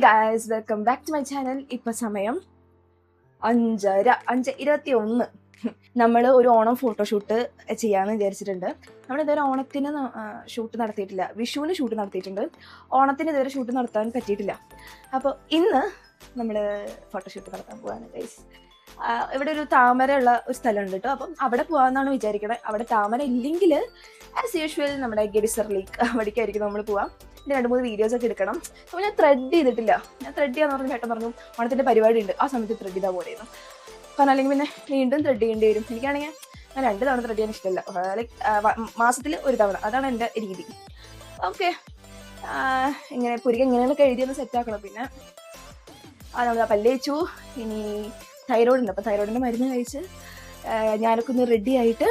Guys, welcome back to my channel. ഇപ്പം സമയം 5:21. നമ്മൾ ഒരു ഓണം ഫോട്ടോഷൂട്ട് ചെയ്യാമെന്ന് വിചാരിച്ചിട്ടുണ്ട്. നമ്മളിതുവരെ ഓണത്തിന് ഷൂട്ട് നടത്തിയിട്ടില്ല. വിഷുവിന് ഷൂട്ട് നടത്തിയിട്ടുണ്ട്. ഓണത്തിന് ഇതുവരെ ഷൂട്ട് നടത്താൻ പറ്റിയിട്ടില്ല. അപ്പോൾ ഇന്ന് നമ്മൾ ഫോട്ടോഷൂട്ട് നടത്താൻ പോവാണ് ഗൈസ്. ഇവിടെ ഒരു താമര ഉള്ള ഒരു സ്ഥലമുണ്ട് കേട്ടോ. അപ്പം അവിടെ പോകാമെന്നാണ് വിചാരിക്കണത്. അവിടെ താമര ഇല്ലെങ്കിൽ ആസ് യൂഷ്വൽ നമ്മുടെ ഗെഡിസർ ലേക്ക് അവിടേക്കായിരിക്കും നമ്മൾ പോവാം. പിന്നെ 2-3 വീഡിയോസ് ഒക്കെ എടുക്കണം. അപ്പോൾ ഞാൻ ത്രെഡ് ചെയ്തിട്ടില്ല. ഞാൻ ത്രെഡ് ചെയ്യാന്ന് പറഞ്ഞു ചേട്ടൻ പറഞ്ഞു ഓണത്തിൻ്റെ പരിപാടി ഉണ്ട്, ആ സമയത്ത് ത്രെഡ് ചെയ്താൽ പോലെയായിരുന്നു. കാരണം അല്ലെങ്കിൽ പിന്നെ വീണ്ടും ത്രെഡ് ചെയ്യേണ്ടി വരും. എനിക്കാണെങ്കിൽ ഞാൻ 2 തവണ ത്രെഡ് ചെയ്യാൻ ഇഷ്ടമല്ല. ലൈക്ക് മാസത്തിൽ 1 തവണ, അതാണ് എൻ്റെ രീതി. ഓക്കെ, ഇങ്ങനെ പുരിക ഇങ്ങനെയൊക്കെ എഴുതിയൊന്ന് സെറ്റാക്കണം. പിന്നെ നമ്മൾ പല്ല് വെച്ചു. ഇനി തൈറോയിഡ് ഉണ്ട്, അപ്പോൾ തൈറോയിഡിൻ്റെ മരുന്ന് കഴിച്ച് ഞാനൊക്കെ ഒന്ന് റെഡി ആയിട്ട്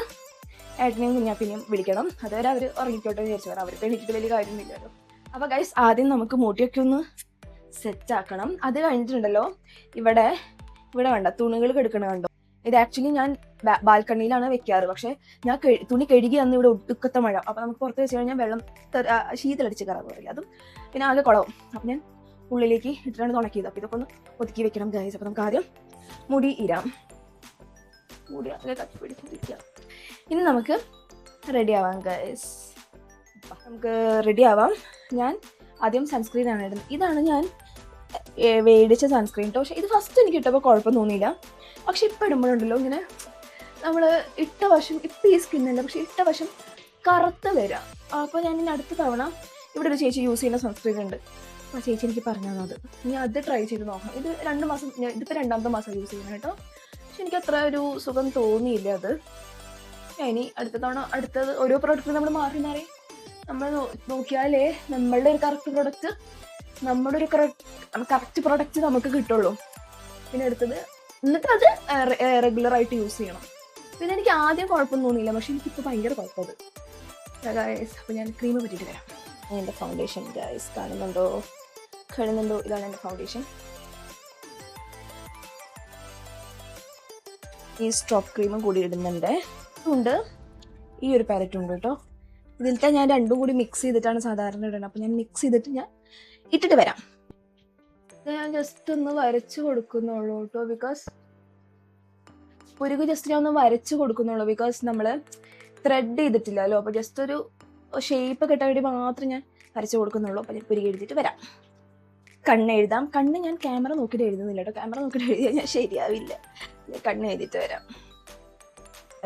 ഏട്ടനെയും കുഞ്ഞാപ്പിനെയും വിളിക്കണം. അതുവരെ അവർ ഉറങ്ങിക്കോട്ടെ വിചാരിച്ചു. കാരണം അവർക്ക് എണീറ്റിട്ട് വലിയ കാര്യമൊന്നുമില്ലല്ലോ. അപ്പോൾ ഗൈസ്, ആദ്യം നമുക്ക് മുടിയൊക്കെ ഒന്ന് സെറ്റാക്കണം. അത് കഴിഞ്ഞിട്ടുണ്ടല്ലോ, ഇവിടെ വേണ്ട തുണികൾ കെടുക്കണ കണ്ടോ. ഇത് ആക്ച്വലി ഞാൻ ബാൽക്കണിയിലാണ് വെക്കാറ്. പക്ഷേ ഞാൻ തുണി കഴുകി അന്ന് ഇവിടെ ഒടുക്കത്തെ മഴ. അപ്പോൾ നമുക്ക് പുറത്ത് വെച്ച് കഴിഞ്ഞാൽ വെള്ളം ശീതളടിച്ച് കയറാൻ പറയില്ല. അതും പിന്നെ ആകെ കുളവും. അപ്പം ഞാൻ ഉള്ളിലേക്ക് ഇട്ടിട്ടാണ് ഉണക്കിയത്. അപ്പോൾ ഇതൊക്കെ ഒന്ന് ഒതുക്കി വെക്കണം ഗൈസ്. അപ്പോൾ നമുക്ക് ആദ്യം മുടി ഇരാം. മുടി അതൊക്കെ കട്ടിപ്പിടിച്ചിരിക്കാം. ഇനി നമുക്ക് റെഡി ആവാം ഗൈസ്. നമുക്ക് റെഡി ആവാം. ഞാൻ ആദ്യം സൺസ്ക്രീനാണ് ഇടുന്നത്. ഇതാണ് ഞാൻ മേടിച്ച സൺസ്ക്രീൻ കേട്ടോ. പക്ഷേ ഇത് ഫസ്റ്റ് എനിക്ക് ഇട്ടപ്പോൾ കുഴപ്പം തോന്നിയില്ല. പക്ഷെ ഇപ്പം ഇടുമ്പോഴുണ്ടല്ലോ ഇങ്ങനെ നമ്മൾ ഇട്ട വശം ഇപ്പം ഈ സ്കിന്നല്ല, പക്ഷെ ഇട്ട വശം കറുത്ത് വരാം. അപ്പോൾ ഞാൻ ഇനി അടുത്ത തവണ ഇവിടെ ഒരു ചേച്ചി യൂസ് ചെയ്യുന്ന സൺസ്ക്രീൻ ഉണ്ട്. ആ ചേച്ചി എനിക്ക് പറഞ്ഞു തന്നത്, ഇനി അത് ട്രൈ ചെയ്ത് നോക്കാം. ഇത് 2 മാസം, ഇതിപ്പോൾ 2ാമത്തെ മാസം യൂസ് ചെയ്യുന്നത് കേട്ടോ. പക്ഷെ എനിക്ക് അത്ര ഒരു സുഖം തോന്നിയില്ല അത്. ഇനി അടുത്ത തവണ അടുത്തത് ഓരോ പ്രോഡക്റ്റ് നമ്മൾ മാറി നമ്മൾ നോക്കിയാലേ നമ്മളുടെ ഒരു കറക്റ്റ് പ്രോഡക്റ്റ് കറക്റ്റ് പ്രോഡക്റ്റ് നമുക്ക് കിട്ടുള്ളൂ. പിന്നെ അടുത്തത് എന്നിട്ട് അത് റെഗുലറായിട്ട് യൂസ് ചെയ്യണം. പിന്നെ എനിക്ക് ആദ്യം കുഴപ്പമൊന്നും തോന്നിയില്ല, പക്ഷെ എനിക്കിപ്പോൾ ഭയങ്കര കുഴപ്പമത് ഗൈസ്. അപ്പോൾ ഞാൻ ക്രീം പറ്റിയിട്ട് വരാം. എൻ്റെ ഫൗണ്ടേഷൻ ഗൈസ് കാണുന്നുണ്ടോ? ഇതാണ് എൻ്റെ ഫൗണ്ടേഷൻ. ഈ സ്ട്രോപ്പ് ക്രീമും കൂടി ഇടുന്നുണ്ട്. ഉണ്ട് ഈ ഒരു പാലറ്റ് ഉണ്ട് കേട്ടോ. ഇതിലത്തെ ഞാൻ 2ഉം കൂടി മിക്സ് ചെയ്തിട്ടാണ് സാധാരണ ഇടുന്നത്. അപ്പോൾ ഞാൻ മിക്സ് ചെയ്തിട്ട് ഞാൻ ഇട്ടിട്ട് വരാം. ഞാൻ ജസ്റ്റ് ഒന്ന് വരച്ച് കൊടുക്കുന്നുള്ളൂ കേട്ടോ. ബിക്കോസ് പുരുക്ക് ജസ്റ്റ് ഞാൻ ഒന്ന് വരച്ച് കൊടുക്കുന്നുള്ളൂ. ബിക്കോസ് നമ്മൾ ത്രെഡ് ചെയ്തിട്ടില്ലല്ലോ. അപ്പോൾ ജസ്റ്റ് ഒരു ഷേപ്പ് കിട്ടാൻ വേണ്ടി മാത്രം ഞാൻ വരച്ച് കൊടുക്കുന്നുള്ളൂ. അപ്പോൾ ഞാൻ പുരുക്ക് എഴുതിയിട്ട് വരാം. കണ്ണ് എഴുതാം. കണ്ണ് ഞാൻ ക്യാമറ നോക്കിയിട്ട് എഴുതുന്നില്ല കേട്ടോ. ക്യാമറ നോക്കിയിട്ട് എഴുതിയാൽ ഞാൻ ശരിയാവില്ല. കണ്ണ് എഴുതിയിട്ട് വരാം.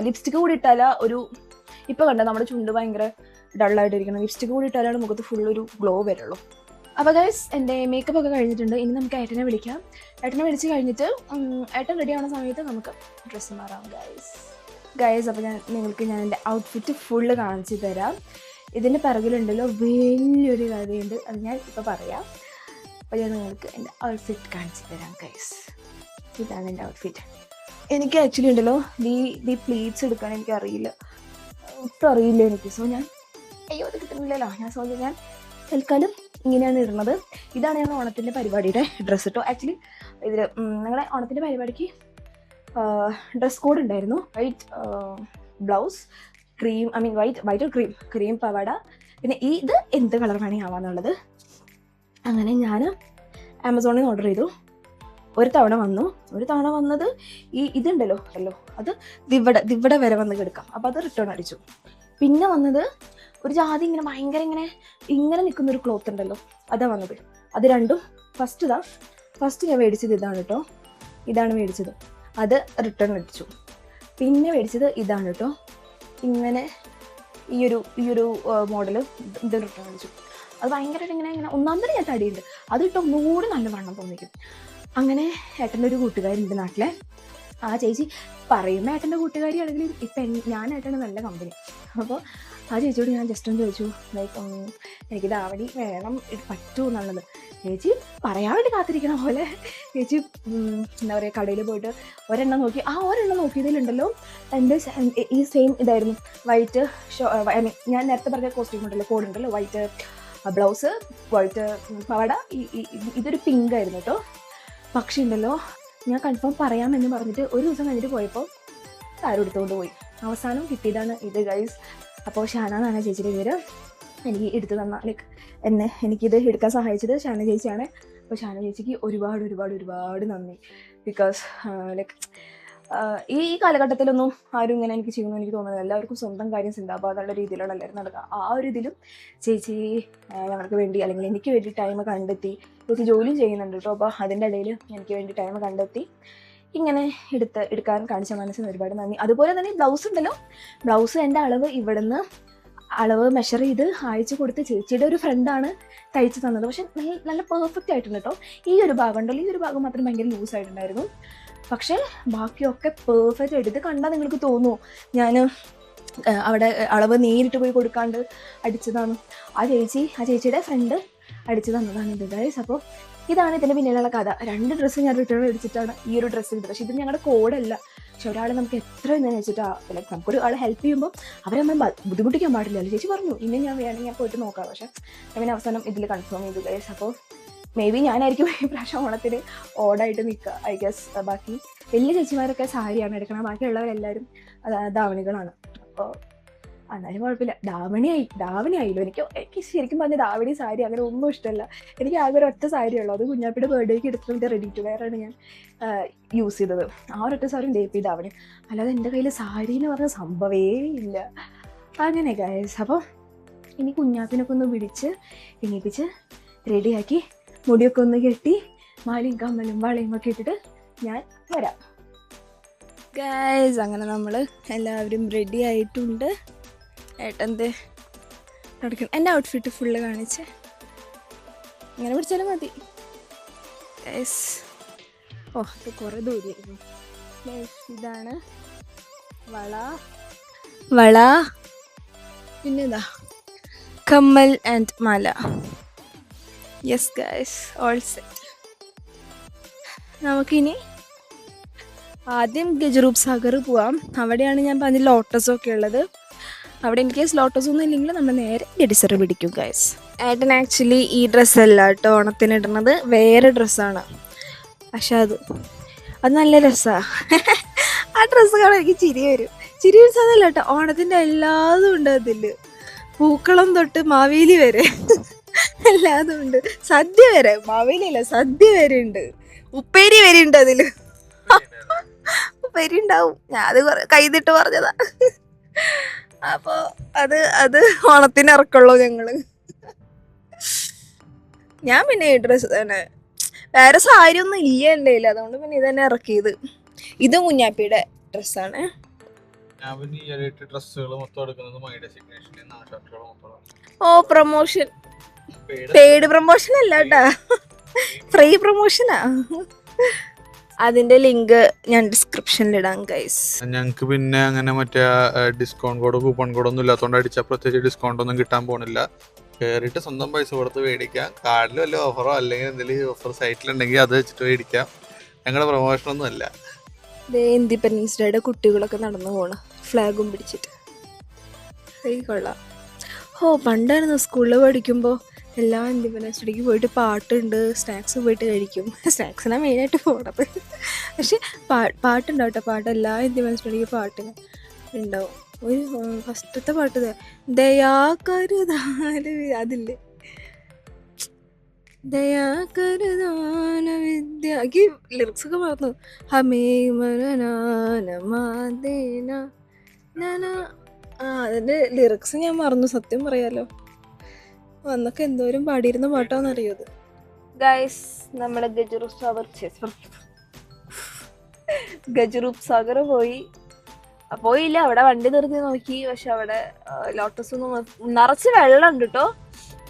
ലിപ്സ്റ്റിക്ക് കൂടി ഇട്ടാലാ ഒരു ഇപ്പോൾ കണ്ട നമ്മുടെ ചുണ്ട് ഭയങ്കര ഡള്ളായിട്ടിരിക്കണം. ലിപ്സ്റ്റിക്ക് കൂടി ഇട്ടാലാണ് മുഖത്ത് ഫുള്ളൊരു ഗ്ലോ വരുള്ളൂ. അപ്പോൾ ഗൈസ്, എൻ്റെ മേക്കപ്പ് ഒക്കെ കഴിഞ്ഞിട്ടുണ്ട്. ഇനി നമുക്ക് ഏട്ടനെ വിളിക്കാം. ഏട്ടനെ വിളിച്ച് കഴിഞ്ഞിട്ട് ഏട്ടൻ റെഡി ആവുന്ന സമയത്ത് നമുക്ക് ഡ്രസ്സ് മാറാം ഗൈസ്. അപ്പോൾ നിങ്ങൾക്ക് ഞാൻ എൻ്റെ ഔട്ട്ഫിറ്റ് ഫുള്ള് കാണിച്ചു തരാം. ഇതിൻ്റെ പിറകിലുണ്ടല്ലോ വലിയൊരു കഥയുണ്ട്, അത് ഞാൻ ഇപ്പോൾ പറയാം. അപ്പോൾ ഞാൻ നിങ്ങൾക്ക് എൻ്റെ ഔട്ട്ഫിറ്റ് കാണിച്ചു തരാം ഗൈസ്. ഇതാണ് എൻ്റെ ഔട്ട്ഫിറ്റ്. എനിക്ക് ആക്ച്വലി ഉണ്ടല്ലോ ഈ പ്ലീറ്റ്സ് എടുക്കാൻ എനിക്കറിയില്ല, ഒട്ടും അറിയില്ല എനിക്ക്. സോ ഞാൻ അത് കിട്ടുന്നില്ലല്ലോ. ഞാൻ തൽക്കാലം ഇങ്ങനെയാണ് ഇടുന്നത്. ഇതാണ് ഞങ്ങൾ ഓണത്തിൻ്റെ പരിപാടിയുടെ ഡ്രസ്സ് കേട്ടോ. ആക്ച്വലി ഇതിൽ ഞങ്ങളുടെ ഓണത്തിൻ്റെ പരിപാടിക്ക് ഡ്രസ് കോഡ് ഉണ്ടായിരുന്നു. വൈറ്റ് ബ്ലൗസ്, വൈറ്റ് ക്രീം പാവാട. പിന്നെ ഇത് എന്ത് കളർ വേണമെങ്കിൽ ആവാന്നുള്ളത്. അങ്ങനെ ഞാൻ ആമസോണിൽ നിന്ന് ഓർഡർ ചെയ്തു. ഒരു തവണ വന്നത് ഇതുണ്ടല്ലോ അത് ഇവിടെ വരെ വന്ന് കിടക്കാം. അപ്പോൾ അത് റിട്ടേൺ അടിച്ചു. പിന്നെ വന്നത് ഒരു ജാതി ഇങ്ങനെ ഭയങ്കര ഇങ്ങനെ നിൽക്കുന്നൊരു ക്ലോത്ത് ഉണ്ടല്ലോ, അതാണ് വന്നത്. അത് രണ്ടും ഫസ്റ്റ് ഞാൻ മേടിച്ചത് ഇതാണ് കേട്ടോ. ഇതാണ് മേടിച്ചത്. അത് റിട്ടേൺ അടിച്ചു. പിന്നെ മേടിച്ചത് ഇതാണ് കേട്ടോ. ഇങ്ങനെ ഈ ഒരു മോഡൽ ഇത് റിട്ടേൺ അടിച്ചു. അത് ഭയങ്കരമായിട്ട് ഇങ്ങനെ ഒന്നാമത് ഞാൻ തടിയുണ്ട്, അതിട്ട് ഒന്നുകൂടി നല്ല വണ്ണം തോന്നിക്കും. അങ്ങനെ ഏട്ടൻ്റെ ഒരു കൂട്ടുകാരുണ്ട് നാട്ടിലെ. ആ ചേച്ചി പറയുമ്പോൾ ഏട്ടൻ്റെ കൂട്ടുകാരിയാണെങ്കിൽ ഇപ്പം ഞാൻ ഏട്ടൻ്റെ നല്ല കമ്പനി. അപ്പോൾ ആ ചേച്ചിയോട് ഞാൻ ജസ്റ്റ് ഒന്ന് ചോദിച്ചു, ലൈക്ക് എനിക്ക് ധാവണി വേണം, പറ്റുമോ എന്നുള്ളത്. ചേച്ചി പറയാൻ വേണ്ടി കാത്തിരിക്കണ പോലെ ചേച്ചി എന്താ പറയുക, കടയിൽ പോയിട്ട് ഒരെണ്ണം നോക്കിയതിലുണ്ടല്ലോ എൻ്റെ ഈ സെയിം ഇതായിരുന്നു. വൈറ്റ് ഞാൻ നേരത്തെ പറഞ്ഞ കോസ്റ്റ്യൂം ഉണ്ടല്ലോ, കോഡ് ഉണ്ടല്ലോ, വൈറ്റ് ബ്ലൗസ്, വൈറ്റ് പാവാട, ഇതൊരു പിങ്ക് ആയിരുന്നു കേട്ടോ. പക്ഷേ ഉണ്ടല്ലോ, ഞാൻ കൺഫേം പറയാമെന്ന് പറഞ്ഞിട്ട് ഒരു ദിവസം കഴിഞ്ഞിട്ട് പോയപ്പോൾ ആരും എടുത്തുകൊണ്ട് പോയി. അവസാനം കിട്ടിയതാണ് ഇത് ഗൈസ്. അപ്പോൾ ഷാന എന്നാണ് ചേച്ചിയുടെ പേര്. എനിക്ക് എടുത്തു തന്ന എനിക്കിത് എടുക്കാൻ സഹായിച്ചത് ഷാന ചേച്ചിയാണ്. അപ്പോൾ ഷാനു ചേച്ചിക്ക് ഒരുപാട് ഒരുപാട് ഒരുപാട് നന്ദി. ബിക്കോസ് ലൈക്ക് ഈ കാലഘട്ടത്തിലൊന്നും ആരും ഇങ്ങനെ എനിക്ക് ചെയ്യുമെന്ന് എനിക്ക് തോന്നുന്നത്. എല്ലാവർക്കും സ്വന്തം കാര്യം ചിന്താബാധമുള്ള രീതിയിലുള്ള എല്ലാവരും നടക്കുക. ആ ഒരു ഇതിലും ചേച്ചി ഞങ്ങൾക്ക് വേണ്ടി അല്ലെങ്കിൽ എനിക്ക് വേണ്ടി ടൈം കണ്ടെത്തി. ചേച്ചി ജോലിയും ചെയ്യുന്നുണ്ട് കേട്ടോ. അപ്പോൾ അതിൻ്റെ ഇടയിൽ എനിക്ക് വേണ്ടി ടൈം കണ്ടെത്തി ഇങ്ങനെ എടുക്കാൻ കാണിച്ച മനസ്സിന് ഒരുപാട് നന്ദി. അതുപോലെ തന്നെ ബ്ലൗസ് ഉണ്ടല്ലോ, ബ്ലൗസ് എൻ്റെ അളവ് മെഷർ ചെയ്ത് അയച്ചു കൊടുത്ത് ചേച്ചിയുടെ ഒരു ഫ്രണ്ടാണ് തയ്ച്ച് തന്നത്. പക്ഷെ നല്ല പെർഫെക്റ്റ് ആയിട്ടുണ്ട് കേട്ടോ. ഈ ഒരു ഭാഗം ഉണ്ടല്ലോ, ഈ ഒരു ഭാഗം മാത്രം ഭയങ്കര ലൂസായിട്ടുണ്ടായിരുന്നു. പക്ഷേ ബാക്കിയൊക്കെ പെർഫെക്റ്റ് ആയിട്ട്. ഇത് കണ്ടാൽ നിങ്ങൾക്ക് തോന്നുമോ ഞാൻ അവിടെ അളവ് നേരിട്ട് പോയി കൊടുക്കാണ്ട് അടിച്ചതാണ്. ആ ചേച്ചിയുടെ ഫ്രണ്ട് അടിച്ചു തന്നതാണ് ഇത് ഗൈസ്. അപ്പോൾ ഇതാണ് ഇതിൻ്റെ പിന്നിലുള്ള കഥ. 2 ഡ്രസ്സ് ഞാൻ റിട്ടേൺ അടിച്ചിട്ടാണ് ഈ ഒരു ഡ്രസ്സ് കിട്ടുന്നത്. പക്ഷേ ഇത് ഞങ്ങളുടെ കോഡല്ല. പക്ഷെ ഒരാളെ നമുക്ക് എത്ര എന്താണെന്ന് വെച്ചിട്ടാണ്, ലൈക്ക് നമുക്കൊരു ആളെ ഹെൽപ്പ് ചെയ്യുമ്പോൾ അവരെ നമ്മൾ ബുദ്ധിമുട്ടിക്കാൻ പാടില്ലല്ലോ. ചേച്ചി പറഞ്ഞു ഇനി ഞാൻ വേണമെങ്കിൽ ഞാൻ പോയിട്ട് നോക്കാം. പക്ഷേ ഞാൻ അവസാനം ഇതിൽ കൺഫേം ചെയ്തു ഗൈസ്. അപ്പോൾ മേ ബി ഞാനായിരിക്കും ഈ പ്രാവശ്യം ഓണത്തിന് ഓടായിട്ട് നിൽക്കുക ഐ ഗസ്. ബാക്കി വലിയ ചേച്ചിമാരൊക്കെ സാരിയാണ് എടുക്കണം, ബാക്കിയുള്ളവരെല്ലാവരും ധാവണികളാണ്. അപ്പോൾ എന്നാലും കുഴപ്പമില്ല. ധാവണി ആയില്ലോ. എനിക്ക് ശരിക്കും പറഞ്ഞ ധാവണി സാരി അങ്ങനെ ഒന്നും ഇഷ്ടമല്ല. എനിക്ക് ആകെ ഒരു ഒറ്റ സാരി ഉള്ളൂ. അത് കുഞ്ഞാപ്പിയുടെ ബർത്ത്ഡേക്ക് എടുത്തിട്ട് റെഡി ടു വെയർ ആണ് ഞാൻ യൂസ് ചെയ്തത്. ആ ഒരൊറ്റ സാരി ദേപ്പി ധാവണി. അല്ലാതെ എൻ്റെ കയ്യിൽ സാരി എന്ന് പറഞ്ഞ സംഭവമേ ഇല്ല. അങ്ങനെ ഗൈസ്. അപ്പോൾ ഇനി കുഞ്ഞാപ്പിനൊക്കെ ഒന്ന് പിടിച്ച് എണീപ്പിച്ച് റെഡിയാക്കി മുടിയൊക്കെ ഒന്ന് കെട്ടി മാലയും കമ്മലും വളയും ഒക്കെ ഇട്ടിട്ട് ഞാൻ വരാം ഗൈസ്. അങ്ങനെ നമ്മൾ എല്ലാവരും റെഡി ആയിട്ടുണ്ട്. ഏട്ടൻ്റെ നടക്കണം. എൻ്റെ ഔട്ട്ഫിറ്റ് ഫുള്ള് കാണിച്ച് അങ്ങനെ പിടിച്ചാലും മതി ഗൈസ്. ഓ അത് കുറേ ദൂരമായിരുന്നു ഗൈസ്. ഇതാണ് വള പിന്നെന്താ കമ്മൽ and Mala. Yes guys, all set. നമുക്കിനി ആദ്യം ഗജറൂപ് സാഗർ പോവാം. അവിടെയാണ് ഞാൻ പറഞ്ഞ ലോട്ടസൊക്കെ ഉള്ളത്. അവിടെ ഇൻ കേസ് ലോട്ടസ് ഒന്നും ഇല്ലെങ്കിൽ നമ്മൾ നേരെ ഗഡിസർ പിടിക്കും ഗൈസ്. ഏട്ടൻ ആക്ച്വലി ഈ ഡ്രസ്സല്ല കേട്ടോ ഓണത്തിന് ഇടുന്നത്, വേറെ ഡ്രസ്സാണ്. പക്ഷെ അത് നല്ല രസമാണ്. ആ ഡ്രസ്സ് കാണാൻ എനിക്ക് ചിരി വരും. ചിരി വരിച്ചതല്ല കേട്ടോ, ഓണത്തിൻ്റെ എല്ലാതും ഉണ്ട് അതിൽ. പൂക്കളം തൊട്ട് മാവേലി വരെ എല്ലാതും ഉണ്ട്. സദ്യ വരെ, മാവേലി അല്ല സദ്യ വരെ ഉണ്ട്. ഉപ്പേരി വരെ ഉണ്ട് അതിൽ. ഉപ്പേരി ഉണ്ടാവും. ഞാൻ അത് കൈതിട്ട് പറഞ്ഞതാ. അപ്പോൾ അത് ഓണത്തിന് ഇറക്കുള്ളൂ ഞങ്ങള്. ഞാൻ പിന്നെ ഈ ഡ്രസ്സ് തന്നെ, വേറെ സാരി ഒന്നും ഇല്ല എൻ്റെ കയ്യിൽ. അതുകൊണ്ട് പിന്നെ ഇതന്നെ ഇറക്കിയത്. ഇത് കുഞ്ഞാപ്പിയുടെ ഡ്രസ്സാണ്. ഓ പ്രൊമോഷൻ, പെയ്ഡ് പ്രൊമോഷൻ അല്ല കേട്ടാ, ഫ്രീ പ്രൊമോഷനാ. അതിന്റെ ലിങ്ക് ഞാൻ ഡിസ്ക്രിപ്ഷനിൽ ഇടാം ഗൈസ്. ഞങ്ങക്ക് പിന്നെ അങ്ങനെ മറ്റേ ഡിസ്കൗണ്ട് കോഡോ കൂപ്പൺ കോഡോ ഒന്നും ഇല്ലാത്തതുകൊണ്ട് അടിച്ചാൽ പ്രത്യേകിച്ച് ഡിസ്കൗണ്ട് ഒന്നും കിട്ടാൻ പോണില്ല. കയറിയിട്ട് സ്വന്തം പൈസ കൊടുത്ത് മേടിക്കാം. കാർഡിൽ വല്ല ഓഫറോ അല്ലെങ്കിൽ എന്തെങ്കിലും ഓഫർ സൈറ്റിലുണ്ടെങ്കിൽ അത് വെച്ചിട്ട് മേടിക്കാം. ഞങ്ങളുടെ പ്രൊമോഷനൊന്നും അല്ല. ഇൻഡിപെൻഡൻസ് ഡേയുടെ കുട്ടികളൊക്കെ നടന്നു പോണ് ഫ്ലാഗും പിടിച്ചിട്ട്. കൊള്ളാം. ഓ പണ്ടായിരുന്നു സ്കൂളിൽ പഠിക്കുമ്പോൾ എല്ലാ ഇൻഡിപെൻഡൻസ് ഡേക്ക് പോയിട്ട് പാട്ടുണ്ട്, സ്നാക്സ് പോയിട്ട് കഴിക്കും. സ്നാക്സിനാണ് മെയിനായിട്ട് പോണത്. പക്ഷെ പാട്ടുണ്ടാവും കേട്ടോ. പാട്ട് എല്ലാ ഇൻഡിപെൻഡൻസ് ഡേക്ക് പാട്ടിന് ഉണ്ടാവും. ഒരു ഫസ്റ്റത്തെ പാട്ട് ദയാകരുതാന, അതില്ലേ ദയാകരുതാന വിദ്യ. എനിക്ക് ലിറിക്സ് ഒക്കെ മറന്നു. ഹമേ മരനാനമാദേന. അതിൻ്റെ ലിറിക്സ് ഞാൻ മറന്നു, സത്യം പറയാലോ. അന്നൊക്കെ എന്തോരം പാടിയിരുന്ന പാട്ടാന്നറിയത് ഗൈസ്. നമ്മുടെ ഗജറൂപ് സാഗർ പോയില്ല. അവിടെ വണ്ടി നിർത്തി നോക്കി. പക്ഷെ അവിടെ ലോട്ടസ് ഒന്നും നിറച്ച് വെള്ളം ഉണ്ട് കേട്ടോ.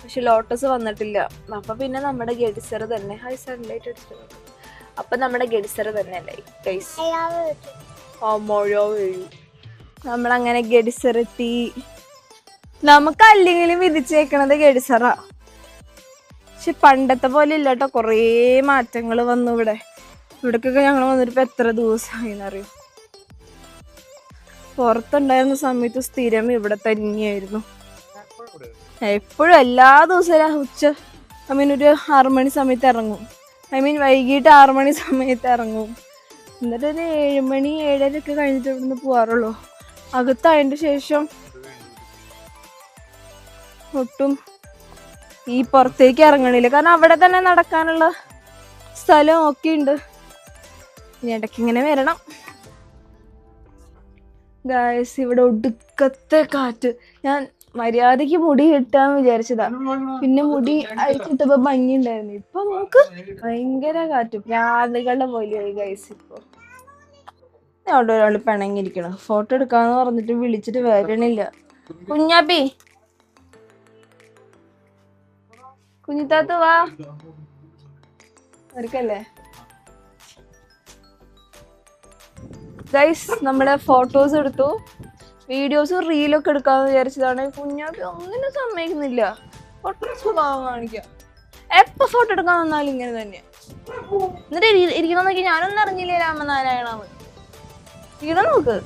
പക്ഷെ ലോട്ടസ് വന്നിട്ടില്ല. അപ്പൊ പിന്നെ നമ്മുടെ ഗഡിസർ തന്നെ. ഹൈ സൺലൈറ്റ് അടിച്ചിട്ട് അപ്പൊ നമ്മുടെ ഗഡിസർ തന്നെ അല്ലേ ഗൈസ്. മഴ വീഴും. നമ്മളങ്ങനെ ഗഡിസർ എത്തി. നമുക്ക് അല്ലെങ്കിലും വിധിച്ചേക്കണത് ഗഡിസറാ. പക്ഷെ പണ്ടത്തെ പോലെ ഇല്ല കേട്ടോ, കുറേ മാറ്റങ്ങൾ വന്നു. ഇവിടേക്കൊക്കെ ഞങ്ങൾ വന്നിട്ട് ഇപ്പൊ എത്ര ദിവസമായിന്നറിയോ. പുറത്തുണ്ടായിരുന്ന സമയത്ത് സ്ഥിരം ഇവിടെ തന്നെയായിരുന്നു. എപ്പോഴും എല്ലാ ദിവസവും ഒരു 6 മണി സമയത്ത് ഇറങ്ങും. വൈകിട്ട് 6 മണി സമയത്ത് ഇറങ്ങും. എന്നിട്ട് ഒരു 7 മണി 7:30 ഒക്കെ കഴിഞ്ഞിട്ട് ഇവിടുന്ന് പോവാറുള്ളൂ. അകത്തായതിൻ്റെ ശേഷം ഒട്ടും ഈ പുറത്തേക്ക് ഇറങ്ങണില്ല, കാരണം അവിടെ തന്നെ നടക്കാനുള്ള സ്ഥലം ഒക്കെ ഉണ്ട്. ഇനി ഇടയ്ക്ക് ഇങ്ങനെ വരണം. ഗായ്സ്, ഇവിടെ ഒടുക്കത്തെ കാറ്റ്. ഞാൻ മര്യാദക്ക് മുടി കിട്ടാന്ന് വിചാരിച്ചതാ, പിന്നെ മുടി അഴിച്ചിട്ടപ്പോ ഭംഗി ഉണ്ടായിരുന്നു. ഇപ്പൊ നമുക്ക് ഭയങ്കര കാറ്റ്, പ്രാണികളുടെ പോലെയായി ഗൈസ്. ഇപ്പൊ അവിടെ ഒരാൾ പിണങ്ങിയിരിക്കണം, ഫോട്ടോ എടുക്കാന്ന് പറഞ്ഞിട്ട് വിളിച്ചിട്ട് വരണില്ല. കുഞ്ഞാപ്പി, കുഞ്ഞിത്താത്ത വാ, അവർക്കല്ലേ ഗൈസ്. നമ്മളെ ഫോട്ടോസ് എടുത്തു, വീഡിയോസും റീലൊക്കെ എടുക്കാന്ന് വിചാരിച്ചതാണ്. കുഞ്ഞാപ്പി ഒന്നിനും സമ്മതിക്കുന്നില്ല. ഫോട്ടോസ് സ്വഭാവം കാണിക്കാം, എപ്പോ ഫോട്ടോ എടുക്കാൻ വന്നാലും ഇങ്ങനെ തന്നെ. എന്നിട്ട് ഇരിക്കണം നോക്കി, ഞാനൊന്നും അറിഞ്ഞില്ലേ രാമനാരായണാവ് ഇരിക്കണം നോക്ക്.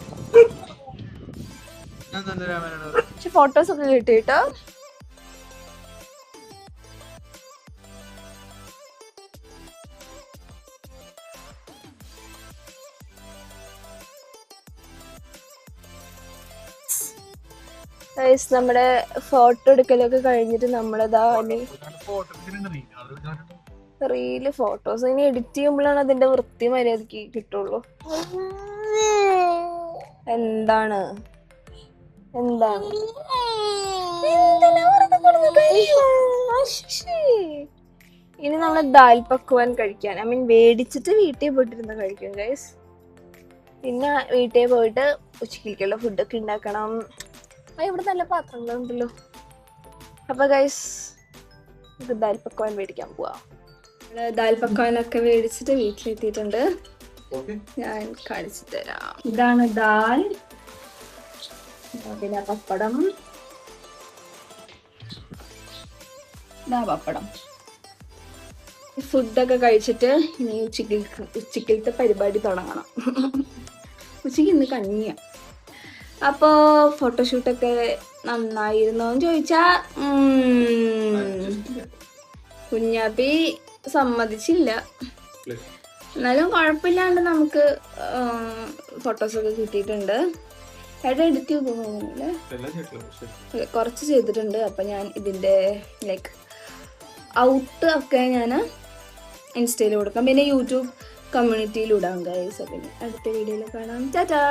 പക്ഷെ ഫോട്ടോസ് ഒക്കെ കിട്ടിട്ടോ. നമ്മുടെ ഫോട്ടോ എടുക്കലൊക്കെ കഴിഞ്ഞിട്ട് നമ്മളതാ റീല് ഫോട്ടോസ് ഇനി എഡിറ്റ് ചെയ്യുമ്പോഴാണ് അതിന്റെ വൃത്തി മര്യാദക്ക് കിട്ടുള്ളൂ. എന്താണ് എന്താണ് ഇനി നമ്മള് ദാൽ പക്വാൻ കഴിക്കാൻ, ഐ മീൻ മേടിച്ചിട്ട് വീട്ടിൽ പോയിട്ടിരുന്ന് കഴിക്കും ഗൈസ്. പിന്നെ വീട്ടിൽ പോയിട്ട് ഉച്ചയ്ക്കുള്ള ഫുഡൊക്കെ ഉണ്ടാക്കണം. ഇവിടെ നല്ല പാത്രങ്ങളുണ്ടല്ലോ. അപ്പൊ ഗൈസ്, നമുക്ക് ദാൽ പക്വാൻ മേടിക്കാൻ പോവാം. ദാൽ പക്വാനൊക്കെ മേടിച്ചിട്ട് വീട്ടിലെത്തിയിട്ടുണ്ട്. ഞാൻ കാണിച്ചു തരാം. ഇതാണ് ദാൽ, പിന്നെ പപ്പടം, ഇതാ പപ്പടം. ഫുഡൊക്കെ കഴിച്ചിട്ട് ഇനി ഉച്ചക്കലത്തെ പരിപാടി തുടങ്ങണം. ഉച്ചയ്ക്ക് ഇന്ന് കഞ്ഞിയാ. അപ്പോ ഫോട്ടോഷൂട്ടൊക്കെ നന്നായിരുന്നോന്ന് ചോദിച്ചാ കുഞ്ഞാപ്പി സമ്മതിച്ചില്ല. എന്നാലും കുഴപ്പമില്ലാണ്ട് നമുക്ക് ഫോട്ടോസൊക്കെ കിട്ടിയിട്ടുണ്ട്. ഏട്ടാ എഡിറ്റ് ചെയ്ത് തോന്നുന്നില്ലേ? കുറച്ച് ചെയ്തിട്ടുണ്ട്. അപ്പൊ ഞാൻ ഇതിന്റെ ലൈക്ക് ഔട്ട് ഒക്കെ ഞാൻ ഇൻസ്റ്റയിൽ കൊടുക്കാം, പിന്നെ യൂട്യൂബ് കമ്മ്യൂണിറ്റിയിൽ ഇടാം ഗൈസ്. പിന്നെ അടുത്ത വീഡിയോയിൽ കാണാം. ടാറ്റാ.